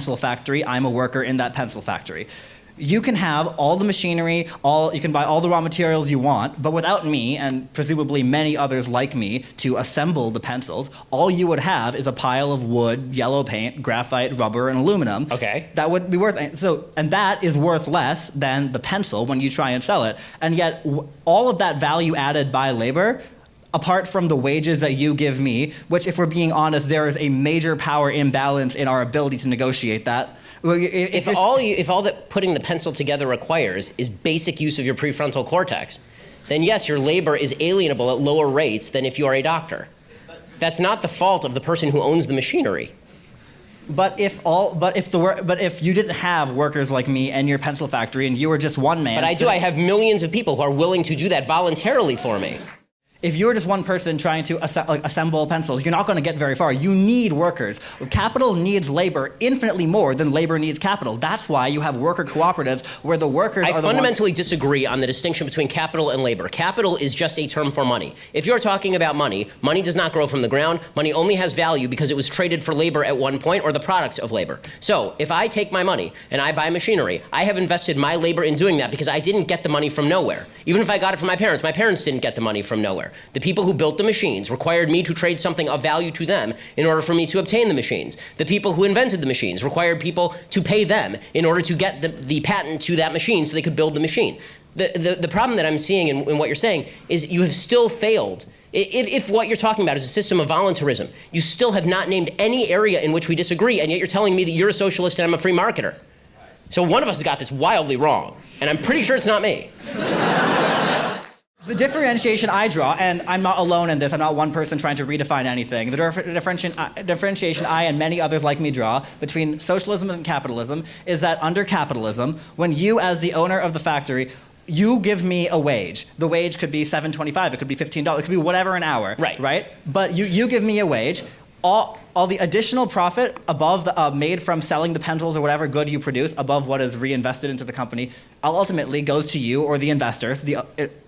pencil factory, I'm a worker in that pencil factory. You can have all the machinery, you can buy all the raw materials you want, but without me, and presumably many others like me, to assemble the pencils, all you would have is a pile of wood, yellow paint, graphite, rubber, and aluminum. Okay. That would be worth, and that is worth less than the pencil when you try and sell it. And yet, all of that value added by labor, apart from the wages that you give me, which if we're being honest, there is a major power imbalance in our ability to negotiate that. If all that putting the pencil together requires is basic use of your prefrontal cortex, then yes, your labor is alienable at lower rates than if you are a doctor. That's not the fault of the person who owns the machinery. But if you didn't have workers like me and your pencil factory, and you were just one man. But I do. I have millions of people who are willing to do that voluntarily for me. If you're just one person trying to assemble pencils, you're not going to get very far. You need workers. Capital needs labor infinitely more than labor needs capital. That's why you have worker cooperatives where the workers are the ones... I fundamentally disagree on the distinction between capital and labor. Capital is just a term for money. If you're talking about money, money does not grow from the ground. Money only has value because it was traded for labor at one point or the products of labor. So if I take my money and I buy machinery, I have invested my labor in doing that because I didn't get the money from nowhere. Even if I got it from my parents didn't get the money from nowhere. The people who built the machines required me to trade something of value to them in order for me to obtain the machines. The people who invented the machines required people to pay them in order to get the patent to that machine so they could build the machine. The problem that I'm seeing in what you're saying is you have still failed. If what you're talking about is a system of voluntarism, you still have not named any area in which we disagree, and yet you're telling me that you're a socialist and I'm a free marketer. So one of us has got this wildly wrong, and I'm pretty sure it's not me. The differentiation I draw, and I'm not alone in this, I'm not one person trying to redefine anything, the differentiation I and many others like me draw between socialism and capitalism is that under capitalism, when you as the owner of the factory, you give me a wage. The wage could be $7.25, it could be $15, it could be whatever an hour, right? But you give me a wage, all the additional profit above made from selling the pencils or whatever good you produce above what is reinvested into the company ultimately goes to you or the investors,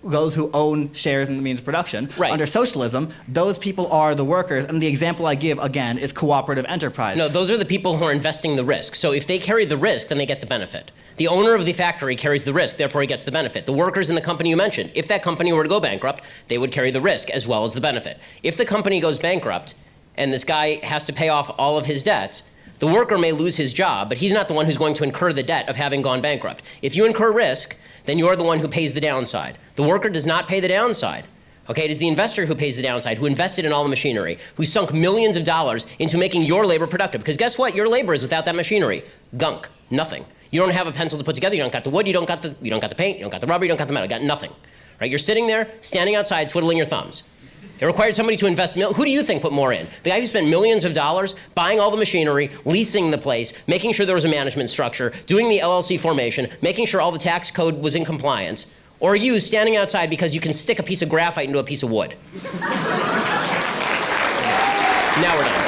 those who own shares in the means of production. Right. Under socialism, those people are the workers, and the example I give, again, is cooperative enterprise. No, those are the people who are investing the risk. So if they carry the risk, then they get the benefit. The owner of the factory carries the risk, therefore he gets the benefit. The workers in the company you mentioned, if that company were to go bankrupt, they would carry the risk as well as the benefit. If the company goes bankrupt, and this guy has to pay off all of his debts, the worker may lose his job, but he's not the one who's going to incur the debt of having gone bankrupt. If you incur risk, then you're the one who pays the downside. The worker does not pay the downside. Okay, it is the investor who pays the downside, who invested in all the machinery, who sunk millions of dollars into making your labor productive. Because guess what? Your labor is without that machinery. Gunk. Nothing. You don't have a pencil to put together. You don't got the wood. You don't got the paint. You don't got the rubber. You don't got the metal. You got nothing. Right? You're sitting there, standing outside, twiddling your thumbs. It required somebody to invest, who do you think put more in? The guy who spent millions of dollars buying all the machinery, leasing the place, making sure there was a management structure, doing the LLC formation, making sure all the tax code was in compliance, or you standing outside because you can stick a piece of graphite into a piece of wood? Now we're done.